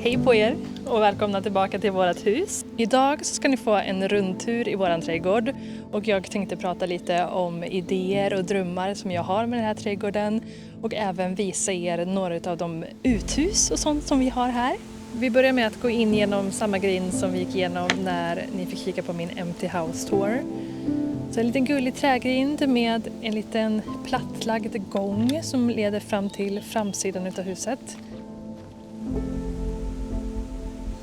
Hej på er och välkomna tillbaka till vårt hus. Idag så ska ni få en rundtur i våran trädgård och jag tänkte prata lite om idéer och drömmar som jag har med den här trädgården och även visa er några av de uthus och sånt som vi har här. Vi börjar med att gå in genom samma grind som vi gick igenom när ni fick kika på min Empty House Tour. Så en liten gullig trädgrind med en liten plattlagd gång som leder fram till framsidan utav huset.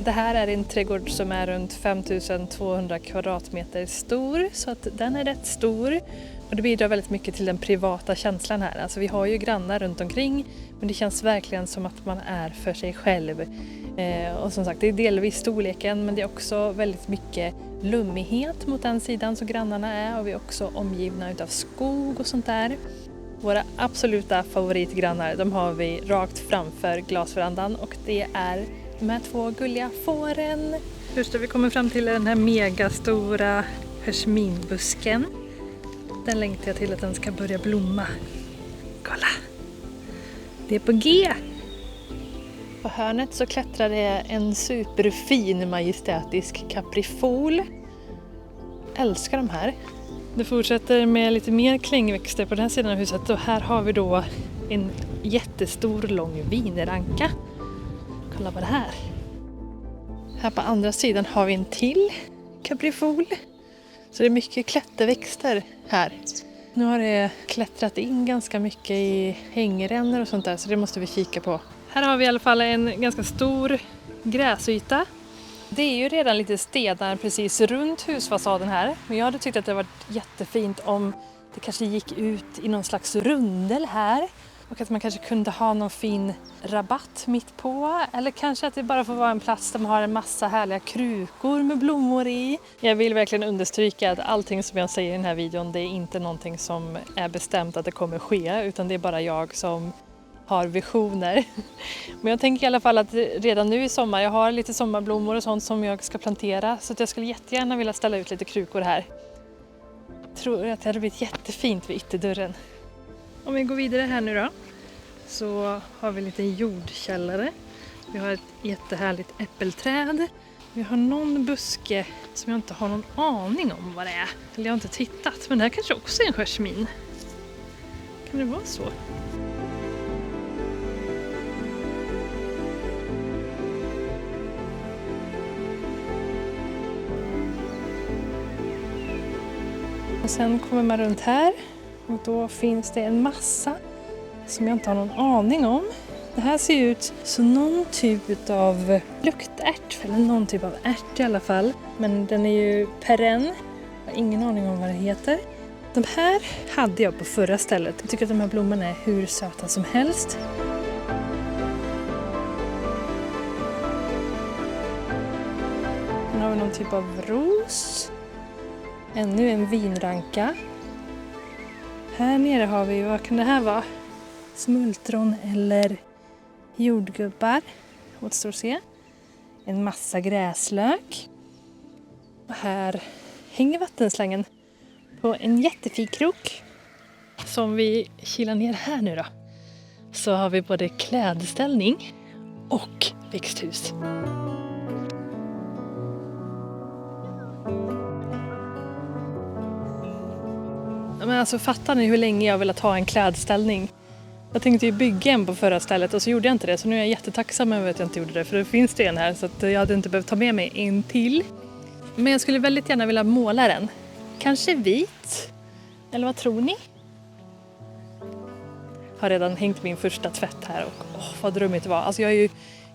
Det här är en trädgård som är runt 5200 kvadratmeter stor, så att den är rätt stor. Och det bidrar väldigt mycket till den privata känslan här. Alltså vi har ju grannar runt omkring, men det känns verkligen som att man är för sig själv. Och som sagt, det är delvis storleken, men det är också väldigt mycket lummighet mot den sidan som grannarna är. Och vi är också omgivna utav skog och sånt där. Våra absoluta favoritgrannar, de har vi rakt framför glasverandan och det är de här två gulliga fåren. Först har vi kommit fram till den här megastora jasminbusken. Den längtar jag till att den ska börja blomma. Kolla! Det är på G! På hörnet så klättrar det en superfin majestätisk kaprifol. Älskar de här. Det fortsätter med lite mer klängväxter på den här sidan av huset och här har vi då en jättestor lång vinranka. Kolla på det här. Här på andra sidan har vi en till kaprifol. Så det är mycket klätterväxter här. Nu har det klättrat in ganska mycket i hängrännor och sånt där, så det måste vi kika på. Här har vi i alla fall en ganska stor gräsyta. Det är ju redan lite stenar precis runt husfasaden här. Men jag hade tyckt att det var jättefint om det kanske gick ut i någon slags rundel här. Och att man kanske kunde ha någon fin rabatt mitt på. Eller kanske att det bara får vara en plats där man har en massa härliga krukor med blommor i. Jag vill verkligen understryka att allting som jag säger i den här videon, det är inte någonting som är bestämt att det kommer ske. Utan det är bara jag som har visioner. Men jag tänker i alla fall att redan nu i sommar, jag har lite sommarblommor och sånt som jag ska plantera. Så att jag skulle jättegärna vilja ställa ut lite krukor här. Jag tror att det hade blivit jättefint vid ytterdörren. Om vi går vidare här nu då, så har vi en liten jordkällare. Vi har ett jättehärligt äppelträd. Vi har någon buske som jag inte har någon aning om vad det är. Eller jag har inte tittat, men det här kanske också är en jasmin. Kan det vara så? Och sen kommer man runt här. Och då finns det en massa som jag inte har någon aning om. Det här ser ut som någon typ av luktärt, eller någon typ av ärt i alla fall. Men den är ju perenn. Jag har ingen aning om vad det heter. De här hade jag på förra stället. Jag tycker att de här blommorna är hur söta som helst. Sen har vi någon typ av ros. Ännu en vinranka. Här nere har vi, vad kan det här vara? Smultron eller jordgubbar. Återstår att se. En massa gräslök. Och här hänger vattenslängen på en jättefin krok. Som vi kilar ner här nu då. Så har vi både klädställning och växthus. Men alltså fattar ni hur länge jag velat ha en klädställning? Jag tänkte ju bygga en på förra stället och så gjorde jag inte det. Så nu är jag jättetacksam över att jag inte gjorde det. För det finns det en här så att jag hade inte behövt ta med mig en till. Men jag skulle väldigt gärna vilja måla den. Kanske vit? Eller vad tror ni? Jag har redan hängt min första tvätt här och vad drömmigt det var. Alltså jag är ju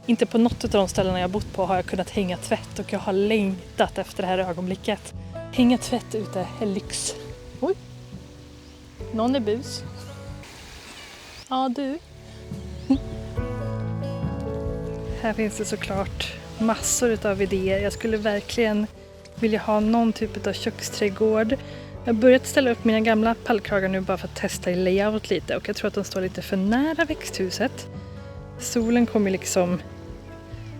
inte på något av de ställena jag bott på har jag kunnat hänga tvätt. Och jag har längtat efter det här ögonblicket. Hänga tvätt ute är lyx. Oj! Någon är bus. Ja, du. Här finns det såklart massor av idéer. Jag skulle verkligen vilja ha någon typ av köksträdgård. Jag har börjat ställa upp mina gamla pallkragar nu bara för att testa i layout lite. Och jag tror att de står lite för nära växthuset. Solen kommer liksom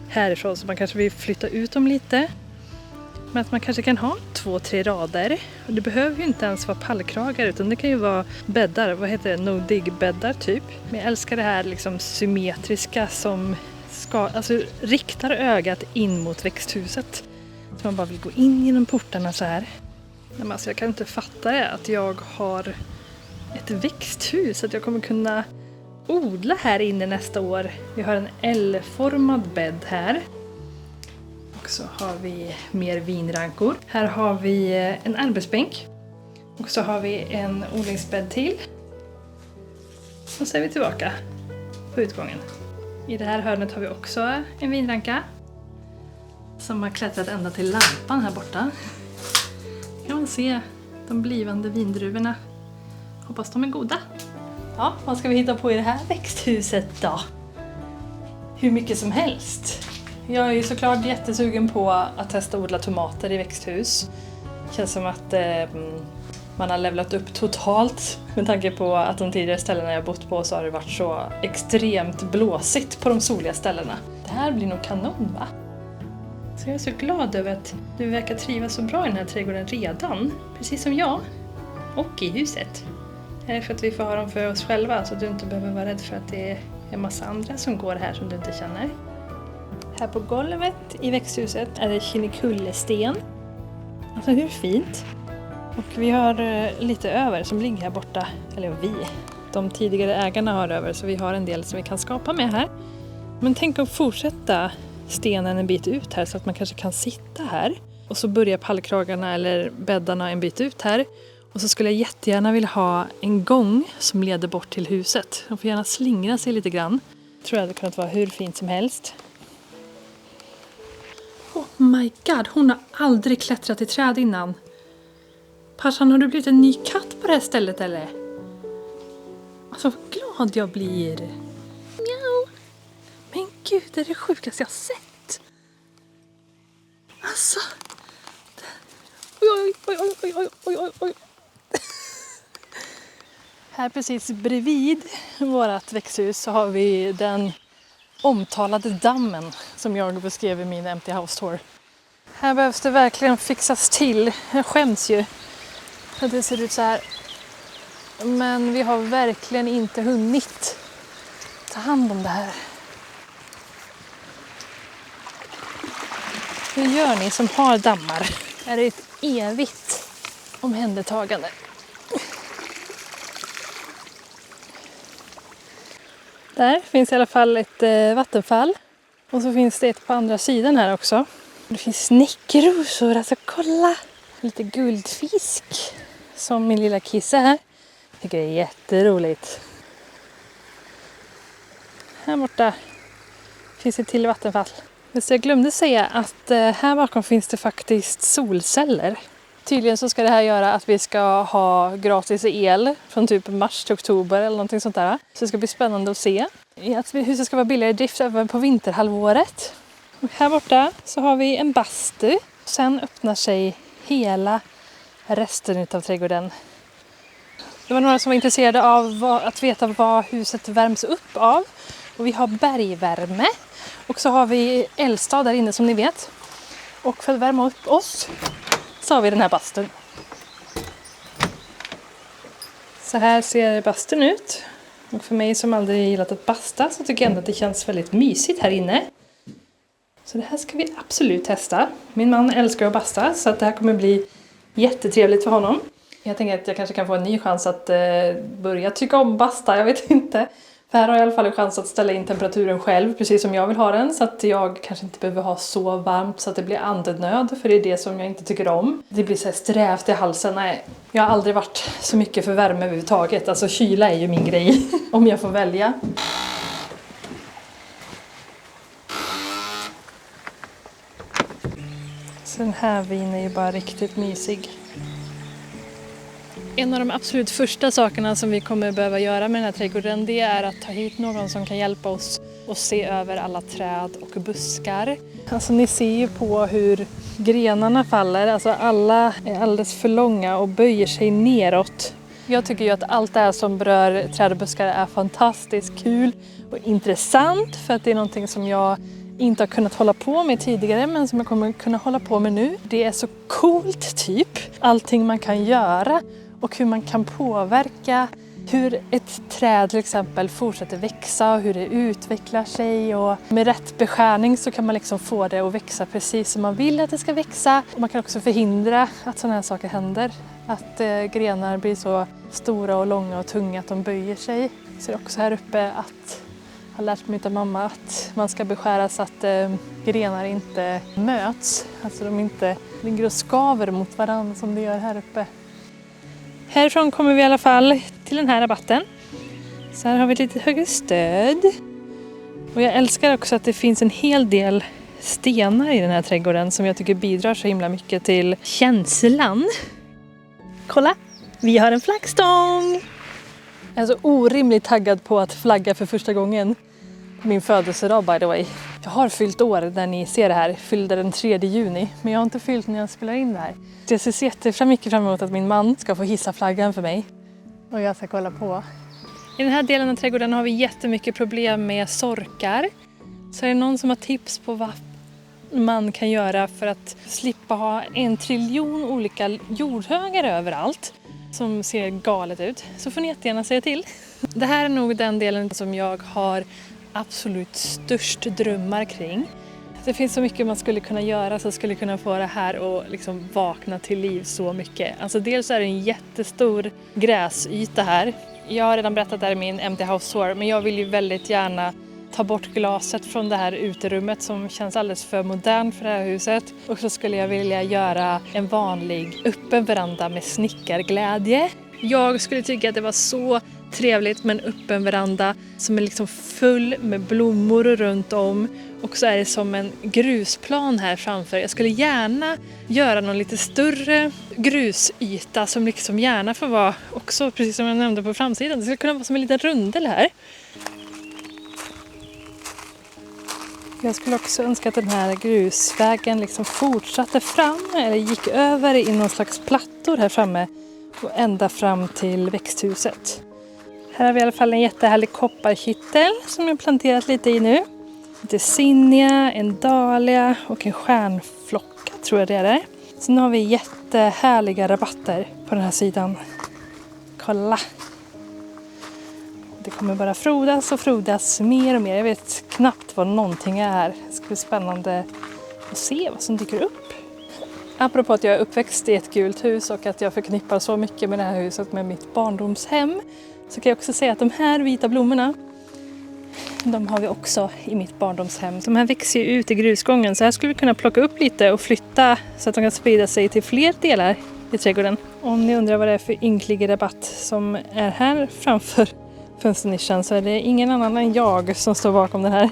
härifrån så man kanske vill flytta ut dem lite. Men att man kanske kan ha 2-3 rader. Och det behöver ju inte ens vara pallkragar utan det kan ju vara bäddar. Vad heter det? No-dig bäddar typ. Men jag älskar det här liksom symmetriska som riktar ögat in mot växthuset. Så man bara vill gå in genom portarna så här. Men alltså jag kan inte fatta det, att jag har ett växthus, att jag kommer kunna odla här inne nästa år. Vi har en L-formad bädd här. Och så har vi mer vinrankor. Här har vi en arbetsbänk. Och så har vi en odlingsbädd till. Och så är vi tillbaka på utgången. I det här hörnet har vi också en vinranka. Som har klättrat ända till lampan här borta. Kan man se de blivande vindruvorna. Hoppas de är goda. Ja, vad ska vi hitta på i det här växthuset då? Hur mycket som helst. Jag är ju såklart jättesugen på att testa odla tomater i växthus. Känns som att man har levlat upp totalt med tanke på att de tidigare ställena jag bott på så har det varit så extremt blåsigt på de soliga ställena. Det här blir nog kanon, va? Så jag är så glad över att du verkar trivas så bra i den här trädgården redan. Precis som jag. Och i huset. Är det för att vi får ha dem för oss själva så att du inte behöver vara rädd för att det är en massa andra som går här som du inte känner? Här på golvet i växthuset är det kinnikulle-sten. Alltså hur fint? Och vi har lite över som ligger här borta. Eller vi. De tidigare ägarna har över så vi har en del som vi kan skapa med här. Men tänk att fortsätta stenen en bit ut här så att man kanske kan sitta här. Och så börjar pallkragarna eller bäddarna en bit ut här. Och så skulle jag jättegärna vilja ha en gång som leder bort till huset. De får gärna slingra sig lite grann. Jag tror att det hade kunnat vara hur fint som helst. Oh my god, hon har aldrig klättrat i träd innan. Passan, har du blivit en ny katt på det här stället eller? Alltså vad glad jag blir. Mjau. Men gud, det är det sjukaste jag sett. Alltså. Oj. Här precis bredvid vårt växthus så har vi den omtalade dammen som jag beskrev i min Empty House Tour. Här behövs det verkligen fixas till. Jag skäms ju att det ser ut så här. Men vi har verkligen inte hunnit ta hand om det här. Hur gör ni som har dammar? Är det ett evigt omhändertagande? Där finns i alla fall ett vattenfall. Och så finns det ett på andra sidan här också. Det finns snäckrosor, alltså kolla! Lite guldfisk som min lilla kissa här. Jag tycker det är jätteroligt. Här borta finns ett till vattenfall. Så jag glömde säga att här bakom finns det faktiskt solceller. Tydligen så ska det här göra att vi ska ha gratis el från typ mars till oktober eller någonting sånt där. Så det ska bli spännande att se. Att huset ska vara billigare i drift även på vinterhalvåret. Och här borta så har vi en bastu. Sen öppnar sig hela resten av trädgården. Det var några som var intresserade av att veta vad huset värms upp av. Och vi har bergvärme. Och så har vi eldstad där inne som ni vet. Och för att värma upp oss så har vi den här bastun. Så här ser bastun ut. Och för mig som aldrig gillat att basta så tycker jag ändå att det känns väldigt mysigt här inne. Så det här ska vi absolut testa. Min man älskar att basta så att det här kommer bli jättetrevligt för honom. Jag tänker att jag kanske kan få en ny chans att börja tycka om basta, jag vet inte. För här har jag i alla fall en chans att ställa in temperaturen själv, precis som jag vill ha den. Så att jag kanske inte behöver ha så varmt så att det blir andnöd, för det är det som jag inte tycker om. Det blir så här strävt i halsen. Nej, jag har aldrig varit så mycket för värme överhuvudtaget. Alltså kyla är ju min grej, om jag får välja. Så den här vinen är ju bara riktigt mysig. En av de absolut första sakerna som vi kommer behöva göra med den här trädgården, det är att ta hit någon som kan hjälpa oss att se över alla träd och buskar. Alltså ni ser ju på hur grenarna faller, alltså alla är alldeles för långa och böjer sig neråt. Jag tycker ju att allt det här som berör träd och buskar är fantastiskt kul och intressant, för att det är någonting som jag inte har kunnat hålla på med tidigare men som jag kommer kunna hålla på med nu. Det är så coolt typ, allting man kan göra och hur man kan påverka hur ett träd till exempel fortsätter växa och hur det utvecklar sig. Och med rätt beskärning så kan man liksom få det att växa precis som man vill att det ska växa. Och man kan också förhindra att sådana här saker händer. Att grenar blir så stora och långa och tunga att de böjer sig. Så det är också här uppe att jag har lärt mig av mamma att man ska beskära så att grenar inte möts. Alltså de inte ligger och skaver mot varandra som det gör här uppe. Härifrån kommer vi i alla fall till den här rabatten. Så här har vi ett lite högre stöd. Och jag älskar också att det finns en hel del stenar i den här trädgården som jag tycker bidrar så himla mycket till känslan. Kolla, vi har en flaggstång! Jag är så orimligt taggad på att flagga för första gången. Min födelsedag by the way. Jag har fyllt år när ni ser det här. Fyllde den 3 juni. Men jag har inte fyllt när jag spelar in det här. Jag ser jättemycket fram emot att min man ska få hissa flaggan för mig. Och jag ska kolla på. I den här delen av trädgården har vi jättemycket problem med sorkar. Så är det någon som har tips på vad man kan göra för att slippa ha 1 triljon olika jordhögar överallt. Som ser galet ut. Så får ni jättegärna säga till. Det här är nog den delen som jag har absolut störst drömmar kring. Det finns så mycket man skulle kunna göra som skulle kunna få det här och liksom vakna till liv så mycket. Alltså dels är det en jättestor gräsyta här. Jag har redan berättat där i min Empty House Tour, men jag vill ju väldigt gärna ta bort glaset från det här uterummet som känns alldeles för modernt för det här huset. Och så skulle jag vilja göra en vanlig öppen veranda med snickarglädje. Jag skulle tycka att det var så trevligt med en öppen veranda som är liksom full med blommor runt om. Och så är det som en grusplan här framför. Jag skulle gärna göra någon lite större grusyta som liksom gärna får vara också, precis som jag nämnde på framsidan. Det skulle kunna vara som en liten rundel här. Jag skulle också önska att den här grusvägen liksom fortsatte fram eller gick över i någon slags plattor här framme och ända fram till växthuset. Här har vi i alla fall en jättehärlig kopparkittel som jag planterat lite i nu. Lite zinnia, en dahlia och en stjärnflocka tror jag det är där. Sen har vi jättehärliga rabatter på den här sidan. Kolla! Det kommer bara frodas och frodas mer och mer. Jag vet knappt vad någonting är. Det ska bli spännande att se vad som dyker upp. Apropå att jag är uppväxt i ett gult hus och att jag förknippar så mycket med det här huset med mitt barndomshem, så kan jag också säga att de här vita blommorna, de har vi också i mitt barndomshem. De här växer ju ut i grusgången, så här skulle vi kunna plocka upp lite och flytta så att de kan sprida sig till fler delar i trädgården. Om ni undrar vad det är för ynklig rabatt som är här framför fönsternischen, så är det ingen annan än jag som står bakom den här.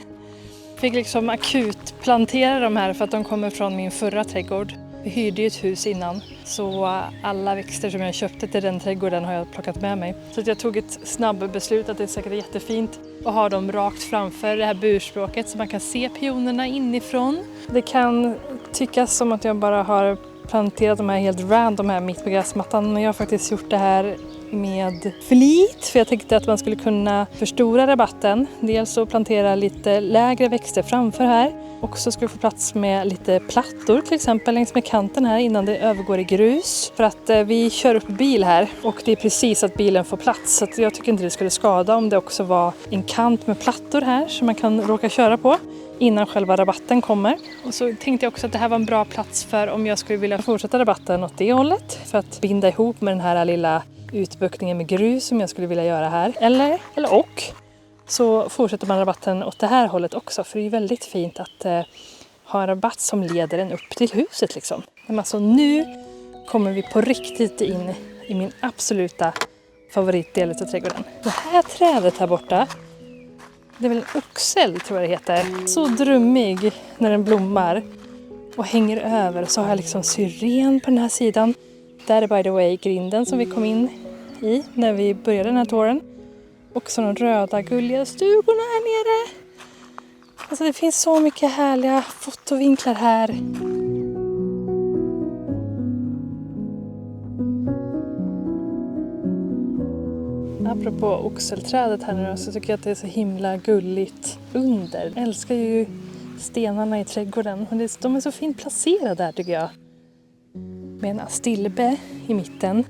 Jag fick liksom akut plantera de här för att de kommer från min förra trädgård. Vi hyrde ju ett hus innan, så alla växter som jag köpte till den trädgården har jag plockat med mig. Så att jag tog ett snabbt beslut att det är säkert jättefint att ha dem rakt framför det här burspråket så man kan se pionerna inifrån. Det kan tyckas som att jag bara har planterat de här helt random här mitt på gräsmattan, men jag har faktiskt gjort det här med flit, för jag tänkte att man skulle kunna förstora rabatten. Dels så plantera lite lägre växter framför här. Och så ska vi få plats med lite plattor till exempel längs med kanten här innan det övergår i grus. För att vi kör upp bil här och det är precis att bilen får plats. Så att jag tycker inte det skulle skada om det också var en kant med plattor här som man kan råka köra på innan själva rabatten kommer. Och så tänkte jag också att det här var en bra plats för om jag skulle vilja fortsätta rabatten åt det hållet. För att binda ihop med den här lilla utbuktningen med grus som jag skulle vilja göra här. Eller så fortsätter man rabatten åt det här hållet också. För det är väldigt fint att ha en rabatt som leder en upp till huset liksom. Men alltså nu kommer vi på riktigt in i min absoluta favoritdel av trädgården. Det här trädet här borta, det är väl en oxel tror jag det heter. Så drummig när den blommar och hänger över. Så har jag liksom syren på den här sidan. Där är by the way grinden som vi kom in i när vi började den här touren. Och så de röda gulliga stugorna här nere. Alltså det finns så mycket härliga fotovinklar här. Apropå oxelträdet här nu så tycker jag att det är så himla gulligt under. Jag älskar ju stenarna i trädgården. De är så fint placerade där tycker jag. Med en astilbe i mitten.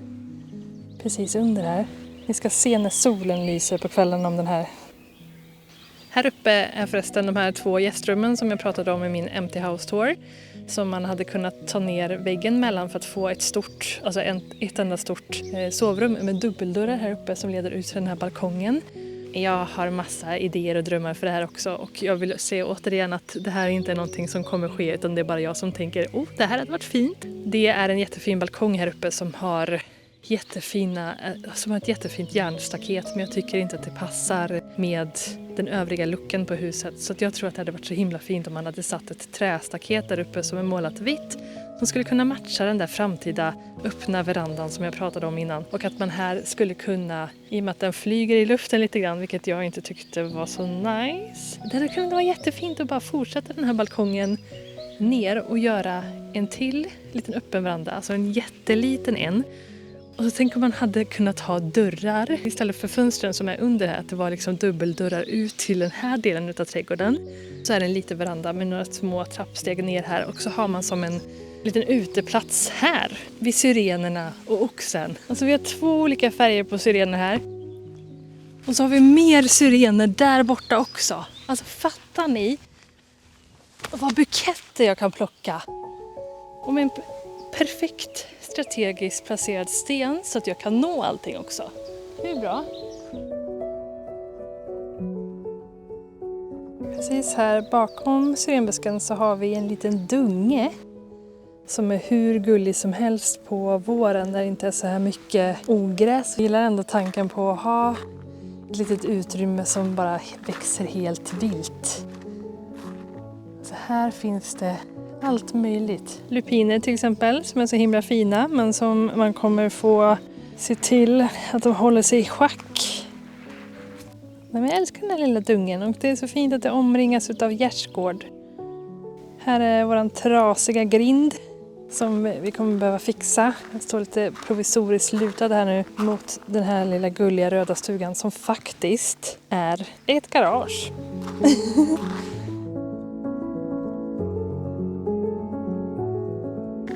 Precis under här. Ni ska se när solen lyser på kvällen om den här. Här uppe är förresten de här 2 gästrummen som jag pratade om i min Empty House Tour. Som man hade kunnat ta ner väggen mellan för att få ett enda stort sovrum med dubbeldörrar här uppe som leder ut till den här balkongen. Jag har massa idéer och drömmar för det här också, och jag vill se återigen att det här inte är någonting som kommer ske, utan det är bara jag som tänker, det här hade varit fint. Det är en jättefin balkong här uppe som har ett jättefint järnstaket, men jag tycker inte att det passar med den övriga looken på huset. Så att jag tror att det hade varit så himla fint om man hade satt ett trästaket där uppe som är målat vitt, som skulle kunna matcha den där framtida öppna verandan som jag pratade om innan. Och att man här skulle kunna, i och med att den flyger i luften lite grann, vilket jag inte tyckte var så nice. Det hade kunnat vara jättefint att bara fortsätta den här balkongen ner och göra en till liten öppen veranda, alltså en jätteliten en. Och så tänker man hade kunnat ha dörrar istället för fönstren som är under här. Att det var liksom dubbeldörrar ut till den här delen av trädgården. Så är det en liten veranda med några små trappsteg ner här. Och så har man som en liten uteplats här vid syrenerna och oxen. Alltså vi har 2 olika färger på syrener här. Och så har vi mer syrener där borta också. Alltså fattar ni vad buketter jag kan plocka. Och med en perfekt strategiskt placerad sten så att jag kan nå allting också. Det är bra. Precis här bakom syrenbusken så har vi en liten dunge som är hur gullig som helst på våren när det inte är så här mycket ogräs. Jag gillar ändå tanken på att ha ett litet utrymme som bara växer helt vilt. Så här finns det allt möjligt. Lupiner till exempel som är så himla fina, men som man kommer få se till att de håller sig i schack. Men jag älskar den här lilla dungen, och det är så fint att det omringas av gärdsgård. Här är våran trasiga grind som vi kommer behöva fixa. Den står lite provisoriskt lutad här nu mot den här lilla gulliga röda stugan som faktiskt är ett garage.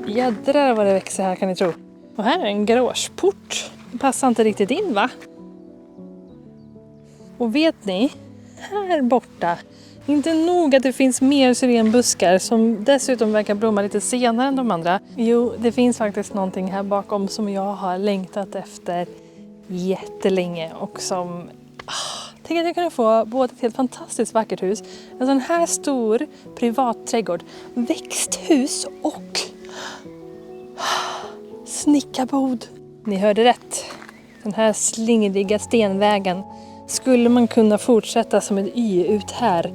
Jädrar vad det växer här, kan ni tro. Och här är en garageport. Det passar inte riktigt in, va? Och vet ni, här borta, inte nog att det finns mer syrenbuskar som dessutom verkar blomma lite senare än de andra. Jo, det finns faktiskt någonting här bakom som jag har längtat efter jättelänge och som... Tänk att jag kunde få både ett helt fantastiskt vackert hus, en sån här stor privat trädgård, växthus och snickarbod. Ni hörde rätt. Den här slingriga stenvägen skulle man kunna fortsätta som en Y ut här,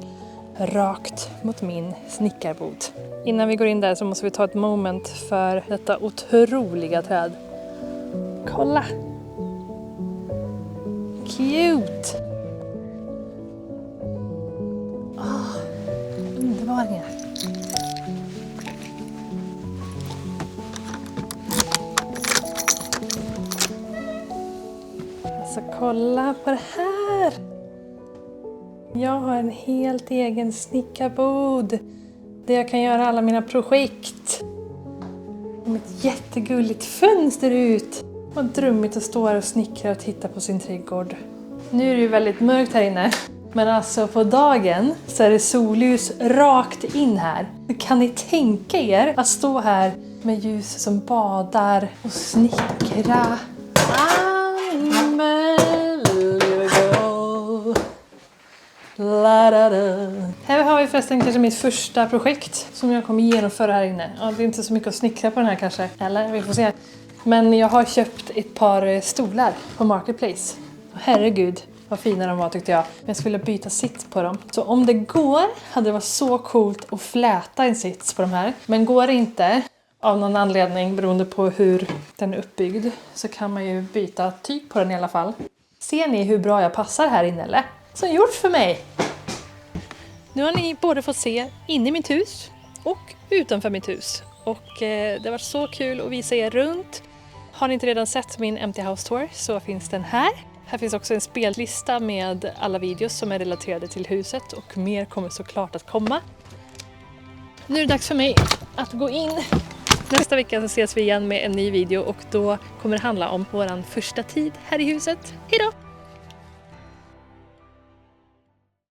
rakt mot min snickarbod. Innan vi går in där så måste vi ta ett moment för detta otroliga träd. Kolla! Cute! Underbara. Alltså kolla på det här! Jag har en helt egen snickarbod där jag kan göra alla mina projekt. Och ett jättegulligt fönster ut. Vad drömmigt att stå här och snickra och titta på sin trädgård. Nu är det ju väldigt mörkt här inne. Men alltså på dagen så är det solljus rakt in här. Kan ni tänka er att stå här med ljus som badar och snickra? Här har vi förresten kanske mitt första projekt som jag kommer genomföra här inne. Ja, det är inte så mycket att snickra på den här kanske. Eller, vi får se. Men jag har köpt ett par stolar på Marketplace. Herregud, vad fina de var tyckte jag. Men jag skulle byta sits på dem. Så om det går hade det varit så coolt att fläta en sits på de här. Men går det inte, av någon anledning beroende på hur den är uppbyggd, så kan man ju byta typ på den i alla fall. Ser ni hur bra jag passar här inne eller? Som gjort för mig! Nu har ni både fått se in i mitt hus och utanför mitt hus. Och det har varit så kul att visa er runt. Har ni inte redan sett min Empty House Tour så finns den här. Här finns också en spellista med alla videos som är relaterade till huset och mer kommer såklart att komma. Nu är det dags för mig att gå in Nästa vecka så ses vi igen med en ny video och då kommer det handla om våran första tid här i huset. Hej då!